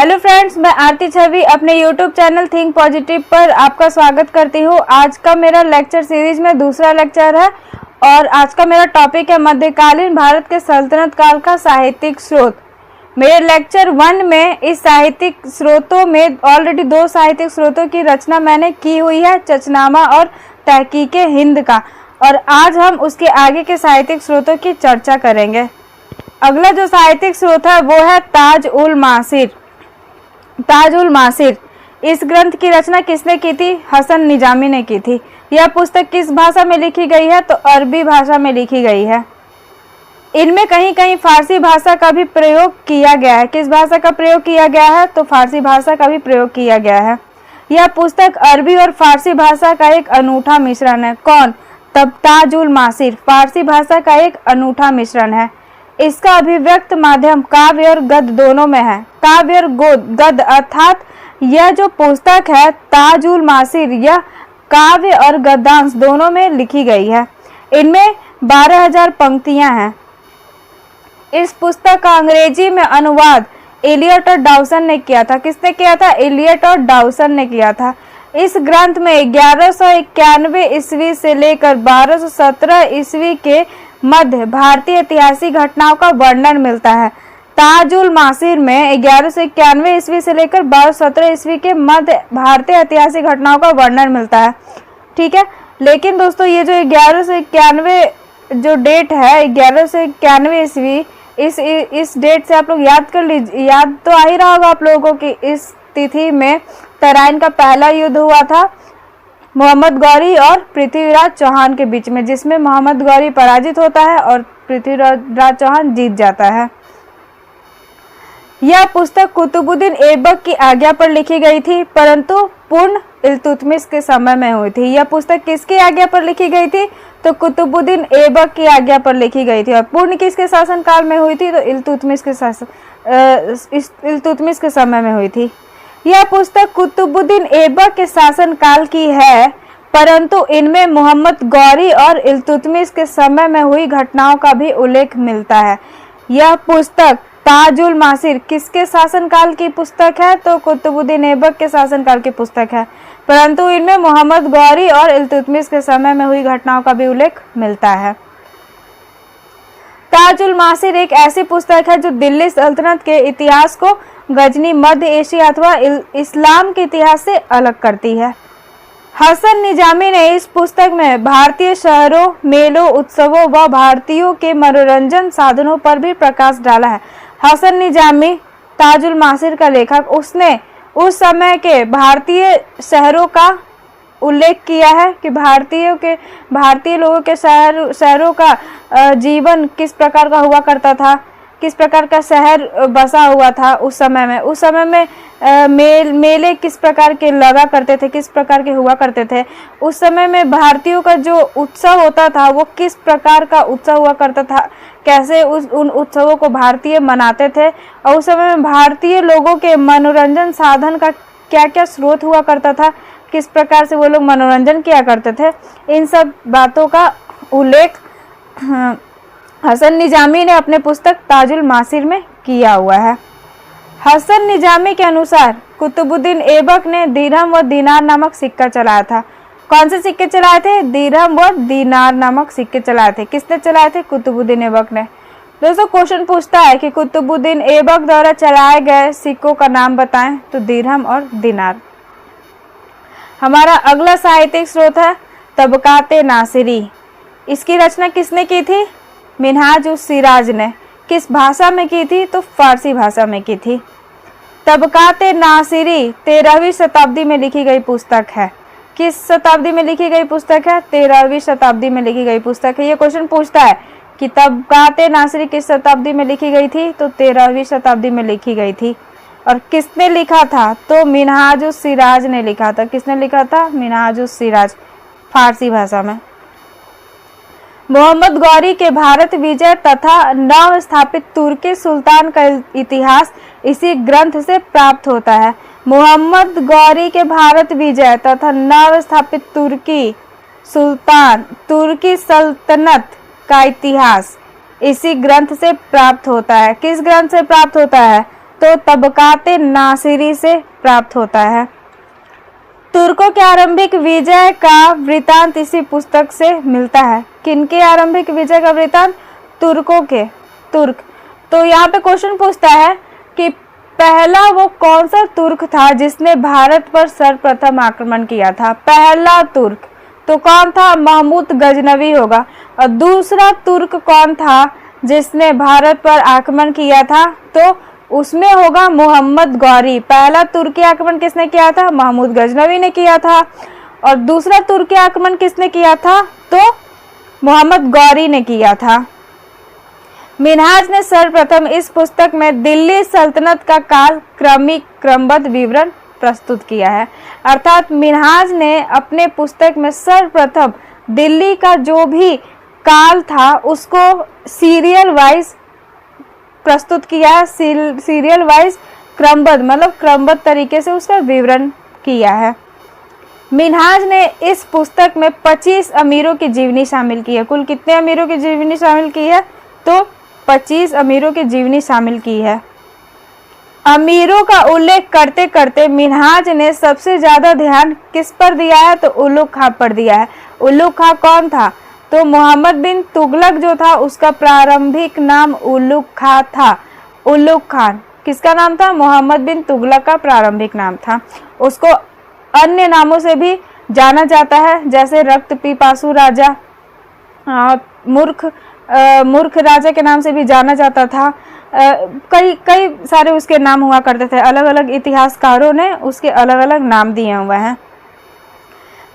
Hello friends, मैं आरती छवि अपने YouTube channel think positive पर आपका स्वागत करती हूँ। आज का मेरा लेक्चर सीरीज में दूसरा लेक्चर है और आज का मेरा टॉपिक है मध्यकालीन भारत के सल्तनत काल का साहित्यिक स्रोत। मेरे लेक्चर 1 में इस साहित्यिक स्रोतों में ऑलरेडी 2 साहित्यिक स्रोतों की रचना मैंने की हुई है, चचनामा और तहकीके हिंद का, और आज हम उसके आगे के साहित्यिक स्रोतों की चर्चा करेंगे। अगला जो साहित्यिक स्रोत है वो है ताज उल मासिर। इस ग्रंथ की रचना किसने की थी? हसन निजामी ने की थी। यह पुस्तक किस भाषा में लिखी गई है? तो अरबी भाषा में लिखी गई है। इनमें कहीं कहीं फारसी भाषा का भी प्रयोग किया गया है। किस भाषा का प्रयोग किया गया है? तो फारसी भाषा का भी प्रयोग किया गया है। यह पुस्तक अरबी और फारसी भाषा का एक अनूठा मिश्रण है। कौन? तब ताज उल मासिर फारसी भाषा का एक अनूठा मिश्रण है। इसका अभिव्यक्त माध्यम काव्य और गद्य दोनों में है। काव्य और गद्य अर्थात यह जो पुस्तक है ताज उल मासिर, यह काव्य और गद्यांश दोनों में लिखी गई है। इनमें 12,000 पंक्तियां हैं। इस पुस्तक का अंग्रेजी में अनुवाद एलियट और डाउसन ने किया था। किसने किया था? एलियट और डाउसन ने किया था। इस ग्रंथ में 1191 ईस्वी से लेकर 1217 ईस्वी के मध्य भारतीय ऐतिहासिक घटनाओं का वर्णन मिलता है। ताज उल मासिर में 1191 ईस्वी से लेकर 1217 ईस्वी के मध्य भारतीय ऐतिहासिक घटनाओं का वर्णन मिलता है। ठीक है, लेकिन दोस्तों ये जो 1191 जो डेट है 1191 ईस्वी, इस डेट से आप लोग याद कर लीजिए, याद तो आ ही रहा होगा आप लोगों को कि इस तिथि में तराइन का पहला युद्ध हुआ था मोहम्मद गौरी और पृथ्वीराज चौहान के बीच में, जिसमें मोहम्मद गौरी पराजित होता है और पृथ्वीराज चौहान जीत जाता है। यह पुस्तक कुतुबुद्दीन ऐबक की आज्ञा पर लिखी गई थी, परंतु पूर्ण इल्तुतमिश के समय में हुई थी। यह पुस्तक किसकी आज्ञा पर लिखी गई थी? तो कुतुबुद्दीन ऐबक की आज्ञा पर लिखी गई थी। और पूर्ण किसके शासन काल में हुई थी? तो इल्तुतमिश के समय में हुई थी। यह पुस्तक कुतुबुद्दीन ऐबक के शासन काल की है, परंतु इनमें मोहम्मद गौरी और इल्तुतमिश के समय में हुई घटनाओं का भी उल्लेख मिलता है। यह पुस्तक ताज उल मासिर किसके शासन काल की पुस्तक है? तो कुतुबुद्दीन ऐबक के शासन काल की पुस्तक है, परंतु इनमें मोहम्मद गौरी और इल्तुतमिश के समय में हुई घटनाओं का भी उल्लेख मिलता है। ताज उल मासिर एक ऐसी पुस्तक है जो दिल्ली सल्तनत के इतिहास को गजनी, मध्य एशिया अथवा इस्लाम के इतिहास से अलग करती है। हसन निजामी ने इस पुस्तक में भारतीय शहरों, मेलों, उत्सवों व भारतीयों के मनोरंजन साधनों पर भी प्रकाश डाला है। हसन निजामी ताज उल मासिर का लेखक, उसने उस समय के भारतीय शहरों का उल्लेख किया है कि भारतीय लोगों के शहरों का जीवन किस प्रकार का हुआ करता था, किस प्रकार का शहर बसा हुआ था उस समय में मेले किस प्रकार के लगा करते थे, किस प्रकार के हुआ करते थे। उस समय में भारतीयों का जो उत्सव होता था वो किस प्रकार का उत्सव हुआ करता था, कैसे उन उत्सवों को भारतीय मनाते थे, और उस समय में भारतीय लोगों के मनोरंजन साधन का क्या क्या स्रोत हुआ करता था, किस प्रकार से वो लोग मनोरंजन किया करते थे। इन सब बातों का उल्लेख हसन निजामी ने अपने पुस्तक ताज उल मासिर में किया हुआ है। हसन निजामी के अनुसार कुतुबुद्दीन ऐबक ने दिरहम व दीनार नामक सिक्का चलाया था। कौन से सिक्के चलाए थे? दिरहम व दीनार नामक सिक्के चलाए थे। किसने चलाए थे? कुतुबुद्दीन ऐबक ने। दोस्तों क्वेश्चन पूछता है कि कुतुबुद्दीन ऐबक द्वारा चलाए गए सिक्कों का नाम बताएं, तो दिरहम और दीनार। हमारा अगला साहित्यिक स्रोत है तबकाते नासिरी। इसकी रचना किसने की थी? मिनहाज उस सिराज ने। किस भाषा में की थी? तो फारसी भाषा में की थी। तबकाते नासिरी 13वीं शताब्दी में लिखी गई पुस्तक है। किस शताब्दी में लिखी गई पुस्तक है? 13वीं शताब्दी में लिखी गई पुस्तक है। ये क्वेश्चन पूछता है कि तबकाते नासिरी किस शताब्दी में लिखी गई थी? तो 13वीं शताब्दी में लिखी गई थी। और किसने लिखा था? तो मिनहाज उस सिराज ने लिखा था। किसने लिखा था? मिनहाज उस सिराज, फारसी भाषा में। मोहम्मद गौरी के भारत विजय तथा नव स्थापित तुर्की सुल्तान का इतिहास इसी ग्रंथ से प्राप्त होता है। मोहम्मद गौरी के भारत विजय तथा नव स्थापित तुर्की सल्तनत का इतिहास इसी ग्रंथ से प्राप्त होता है। किस ग्रंथ से प्राप्त होता है? तो तबकाते नासिरी से प्राप्त होता है। तुर्कों के आरंभिक विजय का वृतांत इसी पुस्तक से मिलता है। किनके आरंभिक विजय का वृतांत? तुर्कों के। तुर्क। तो यहाँ पे क्वेश्चन पूछता है कि पहला वो कौन सा तुर्क था जिसने भारत पर सर्वप्रथम आक्रमण किया था? पहला तुर्क तो कौन था? महमूद गजनवी होगा। और दूसरा तुर्क कौन था जिसने भारत पर आक्रमण किया था? तो उसमें होगा मोहम्मद गौरी। पहला तुर्की आक्रमण किसने किया था? महमूद गजनवी ने किया था। और दूसरा तुर्की आक्रमण किसने किया था? तो मोहम्मद गौरी ने किया था। मिन्हाज ने सर्वप्रथम इस पुस्तक में दिल्ली सल्तनत का काल क्रमबद्ध विवरण प्रस्तुत किया है। अर्थात मिन्हाज ने अपने पुस्तक में सर्वप्रथम दिल्ली का जो भी काल था उसको सीरियल वाइज प्रस्तुत किया है। सीरियल वाइज क्रमबद्ध मतलब क्रमबद्ध तरीके से उसका विवरण किया है। मिन्हाज ने इस पुस्तक में 25 अमीरों की जीवनी शामिल की है। कुल कितने अमीरों की जीवनी शामिल की है? तो 25 अमीरों की जीवनी शामिल की है। अमीरों का उल्लेख करते करते मिन्हाज ने सबसे ज्यादा ध्यान किस पर दिया है? तो उलुग खां पर दिया है। उलुग खां कौन था? तो मोहम्मद बिन तुगलक जो था उसका प्रारंभिक नाम उलुग खां था। उलुग खान किसका नाम था? मोहम्मद बिन तुगलक का प्रारंभिक नाम था। उसको अन्य नामों से भी जाना जाता है, जैसे रक्त पिपासु राजा, मूर्ख राजा के नाम से भी जाना जाता था। कई सारे उसके नाम हुआ करते थे। अलग अलग इतिहासकारों ने उसके अलग अलग नाम दिए हुए हैं।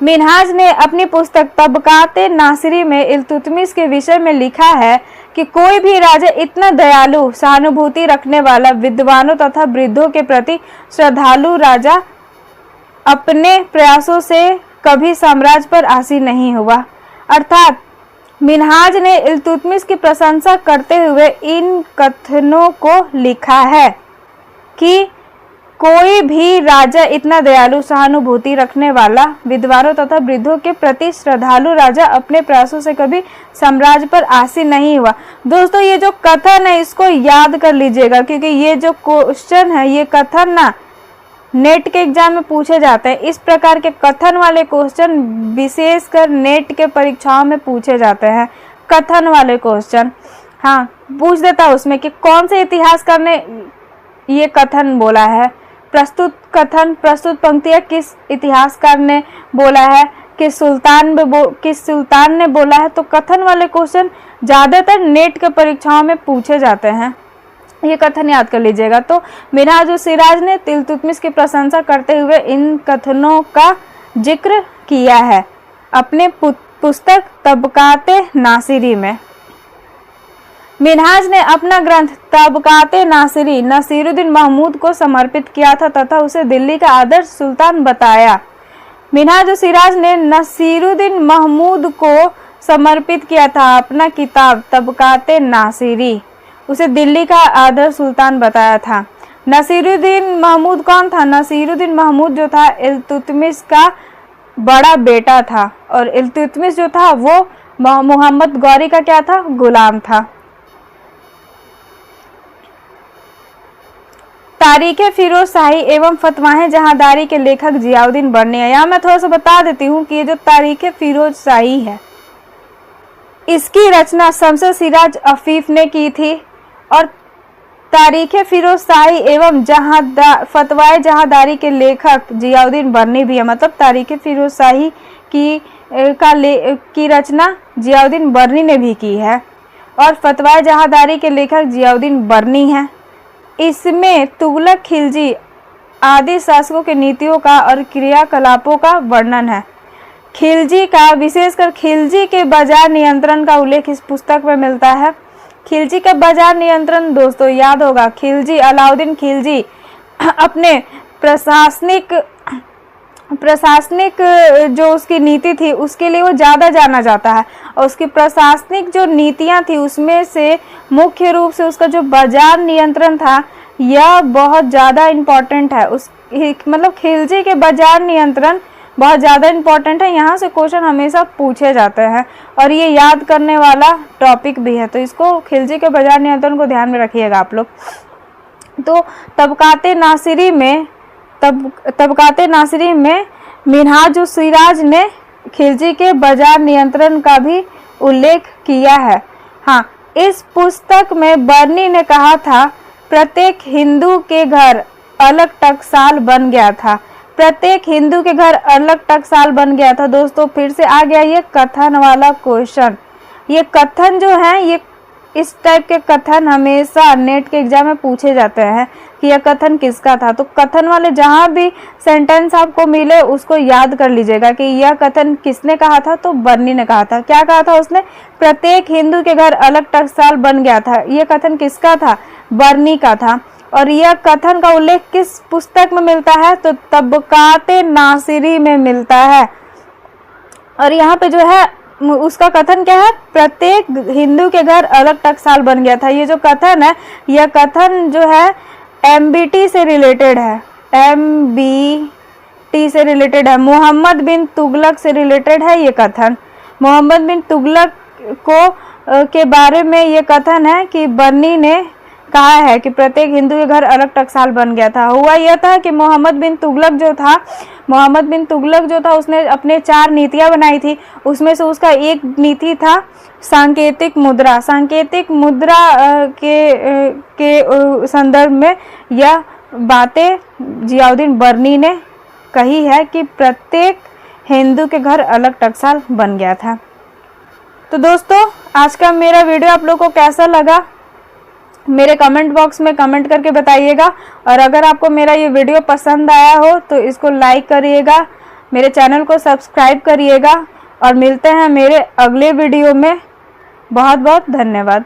मिन्हाज ने अपनी पुस्तक तबकाते नासिरी में इल्तुतमिश के विषय में लिखा है कि कोई भी राजा इतना दयालु, सहानुभूति रखने वाला, विद्वानों तथा वृद्धों के प्रति श्रद्धालु राजा अपने प्रयासों से कभी साम्राज्य पर आसीन नहीं हुआ। अर्थात मिन्हाज ने इल्तुतमिश की प्रशंसा करते हुए इन कथनों को लिखा है कि कोई भी राजा इतना दयालु, सहानुभूति रखने वाला, विद्वानों तथा वृद्धों के प्रति श्रद्धालु राजा अपने प्रयासों से कभी साम्राज्य पर आसीन नहीं हुआ। दोस्तों ये जो कथन है इसको याद कर लीजिएगा, क्योंकि ये जो क्वेश्चन है ये कथन ना नेट के एग्जाम में पूछे जाते हैं। इस प्रकार के कथन वाले क्वेश्चन विशेषकर नेट के परीक्षाओं में पूछे जाते हैं। कथन वाले क्वेश्चन हाँ पूछ देता है उसमें कि कौन से इतिहासकार ने ये कथन बोला है। प्रस्तुत पंक्तियां किस इतिहासकार ने बोला है, किस सुल्तान ने बोला है। तो कथन वाले क्वेश्चन ज्यादातर नेट के परीक्षाओं में पूछे जाते हैं। ये कथन याद कर लीजिएगा। तो मिन्हाज-उस-सिराज ने इल्तुतमिश की प्रशंसा करते हुए इन कथनों का जिक्र किया है अपने पुस्तक तबकाते नासिरी में। मिन्हाज ने अपना ग्रंथ तबकाते नासिरी नसीरुद्दीन महमूद को समर्पित किया था तथा उसे दिल्ली का आदर्श सुल्तान बताया। मिन्हाज-उस-सिराज ने नसीरुद्दीन महमूद को समर्पित किया था अपना किताब तबकाते नासिरी, उसे दिल्ली का आदर्श सुल्तान बताया था। नसीरुद्दीन महमूद कौन था? नसीरुद्दीन महमूद जो था इल्तुतमिश का बड़ा बेटा था, और इल्तुतमिश जो था वो मोहम्मद गौरी का क्या था? गुलाम था। तारीखे फिरोज शाही एवं फतवाहे जहांदारी के लेखक जियाउद्दीन बर्नी है। यहाँ मैं थोड़ा सा बता देती हूँ कि ये जो तारीखे फिरोज शाही है इसकी रचना शमस सिराज अफीफ ने की थी, और तारीखे फिरोज शाही एवं फतवाए जहांदारी के लेखक जियाउद्दीन बर्नी भी है। मतलब तारीखे फिरोज शाही की रचना जियाउद्दीन बर्नी ने भी की है, और फतवाए जहांदारी के लेखक जियाउद्दीन बर्नी हैं। इसमें तुगलक, खिलजी आदि शासकों के नीतियों का और क्रियाकलापों का वर्णन है। खिलजी का, विशेषकर खिलजी के बाजार नियंत्रण का उल्लेख इस पुस्तक में मिलता है। खिलजी का बाजार नियंत्रण दोस्तों याद होगा, खिलजी अलाउद्दीन खिलजी अपने प्रशासनिक जो उसकी नीति थी उसके लिए वो ज़्यादा जाना जाता है, और उसकी प्रशासनिक जो नीतियां थी उसमें से मुख्य रूप से उसका जो बाजार नियंत्रण था यह बहुत ज़्यादा इम्पोर्टेंट है। मतलब खिलजी के बाजार नियंत्रण बहुत ज़्यादा इम्पोर्टेंट है। यहाँ से क्वेश्चन हमेशा पूछे जाते हैं और ये याद करने वाला टॉपिक भी है, तो इसको खिलजी के बाजार नियंत्रण को ध्यान में रखिएगा आप लोग। तो तबकाते नासिरी में मिन्हाजुस सिराज ने खिलजी के बाजार नियंत्रण का भी उल्लेख किया है। हाँ, इस पुस्तक में बर्नी ने कहा था, प्रत्येक हिंदू के घर अलग टकसाल बन गया था। प्रत्येक हिंदू के घर अलग टकसाल बन गया था। दोस्तों फिर से आ गया ये कथन वाला क्वेश्चन। ये कथन जो है, ये इस टाइप के कथन हमेशा नेट के एग्जाम में पूछे जाते हैं कि यह कथन किसका था। तो कथन वाले जहां भी सेंटेंस आपको मिले उसको याद कर लीजिएगा कि यह कथन किसने कहा था। तो बर्नी ने कहा था। क्या कहा था उसने? प्रत्येक हिंदू के घर अलग टकसाल बन गया था। यह कथन किसका था? बर्नी का था। और यह कथन का उल्लेख किस पुस्तक में मिलता है? तो तबकाते नासिरी में मिलता है। और यहाँ पे जो है उसका कथन क्या है? प्रत्येक हिंदू के घर अलग टकसाल बन गया था। ये जो कथन है, यह कथन जो है MBT से रिलेटेड है। MBT से रिलेटेड है, मोहम्मद बिन तुगलक से रिलेटेड है ये कथन। मोहम्मद बिन तुगलक के बारे में ये कथन है कि बर्नी ने कहा है कि प्रत्येक हिंदू के घर अलग टकसाल बन गया था। हुआ यह था कि मोहम्मद बिन तुगलक जो था उसने अपने 4 नीतियां बनाई थी। उसमें से उसका एक नीति था सांकेतिक मुद्रा। सांकेतिक मुद्रा के संदर्भ में यह बातें जियाउद्दीन बर्नी ने कही है कि प्रत्येक हिंदू के घर अलग टकसाल बन गया था। तो दोस्तों आज का मेरा वीडियो आप लोगों को कैसा लगा मेरे कमेंट बॉक्स में कमेंट करके बताइएगा। और अगर आपको मेरा ये वीडियो पसंद आया हो तो इसको लाइक करिएगा, मेरे चैनल को सब्सक्राइब करिएगा और मिलते हैं मेरे अगले वीडियो में। बहुत बहुत धन्यवाद।